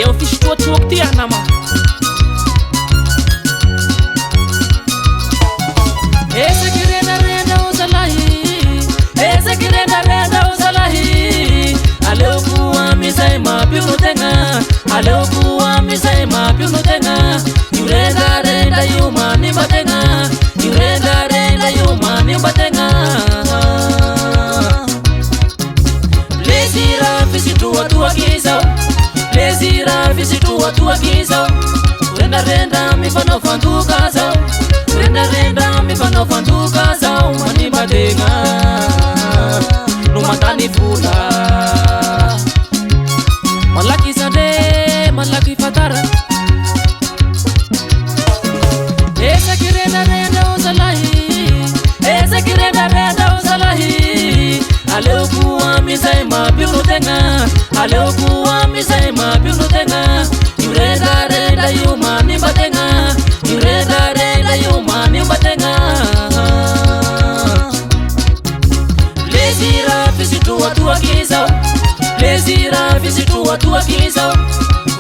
eu fiz tua que tinha na mão. Esse que renda usa lahi, esse que renda usa lahi. Aleu kuwa misaima piu no tenga, aleu kuwa misaima piu no tenga. Renda yuma ni batenga, renda yuma ni batenga. Plezira visitua tua kisa, plezira visitua tua kisa. Renda mi fano fantu casa, renda mi fano fantu casa. Mani batenga, no matani fula. Malaki sade, malaki fatara. Ese que renda usa lahi, ese que renda usa lahi. Aleu kuwa misaima piu no tenga, aleu kuwa misaima piu no tenga. Renda yuma ni batenga, renda yuma ni batenga. Plezira visitua tua kisa, plezira visitua tua kisa.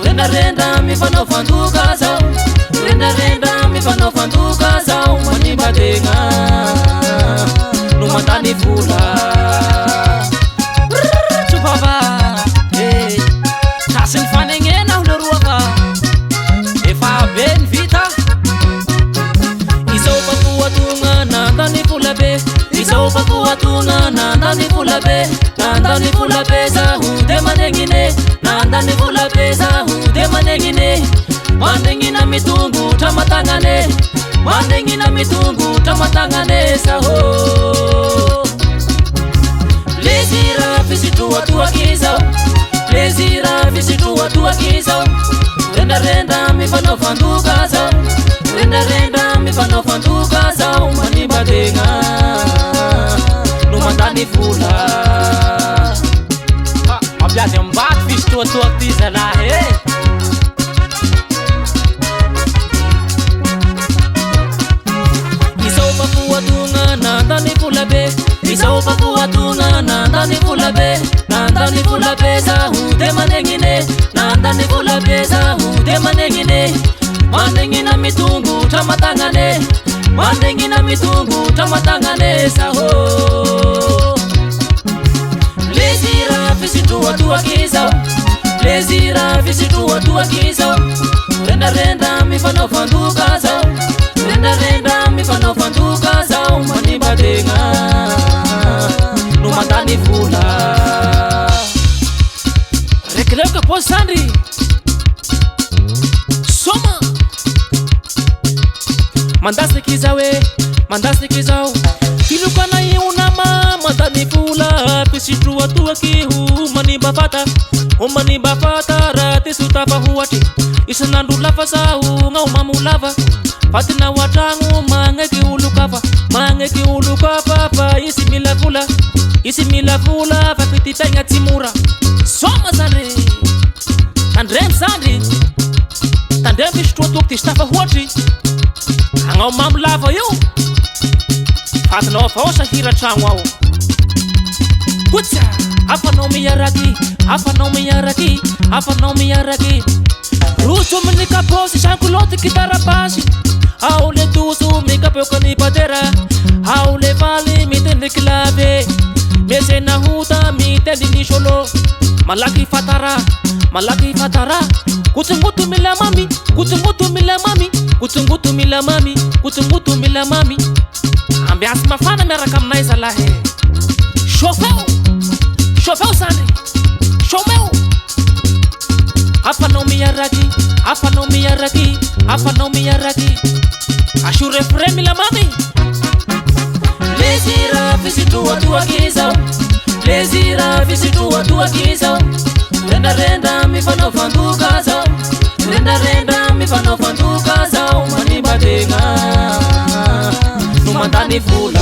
Renda mi fano fantu casa, renda mi fano fantu casa. Mani batenga, no matani fula. Chupava, hey, tasin faninge na unaruava. Efa ben vita, isopa kuwa tunga na ndani fula be. Isopa kuwa tunga na ndani fula be. Na ndani fula be za hude manengine, na ndani fula be za hude manengine. Mandengina mitungu tamatangane, mandengina mitungu tamatangane saho. Plezira visitua tua kisa, plezira visitua tua kisa. Renda mi fano fantu casa, renda mi fano fantu casa. Mani batenga, no matani fula. Mabiade mbat visitua tua kisa la he. Isopa kuwa tunga na ndani fula be, isopa kuwa tunga na ndani fula be. Na ndani fula be za hude manengine, na ndani fula be za hude manengine. Mandengina mitungu tamatangane, mandengina mitungu tamatangane saho. Plezira visitua tua kisa, plezira visitua tua kisa. Renda mi fano fantu casa, renda mi fano fantu casa. Mani batenga, no matani fula. Rekeleu que pos Sandri Soma mandaste kizawe, mandaste kizao. Kilukana yunama matani fula. Pisitua tua kihu mani bafata, umani bafata rati sutafa huati. Isanandu lava sahu ngau mamu lava. Fatina watangu mangeki ulukava, mangeki ulukava. Pa isi mila fula fakiti tenga timura. Soma Sandri, tandrem Sandri, tandrem visitua tua kista fa huati. Ngau mamu lava yo, fatina faosa hira changwao. Kutsa, apa no miyaraki, apa no miyaraki, apa no miyaraki. Rusu menika posi shankulote kitara pasi. Aule tusu mika pekoni patera, aule vali mitende klave. Mese na huta mitende nisholo. Malaki fatara, malaki fatara. Kutungutu mila mami, kutungutu mila mami, kutungutu mila mami, kutungutu mila mami. Ambias mafana mera kam naisa lahe. Shofeu, shofeu Sandri, shofeu. Apa no miyaraki, apa no miyaraki, apa no miyaraki. Ashure fremi la mami. Plezira visitua tua kisa, plezira visitua tua kisa. Renda mi fano fantu casa, renda mi fano fantu casa. Mani batenga, no matani fula.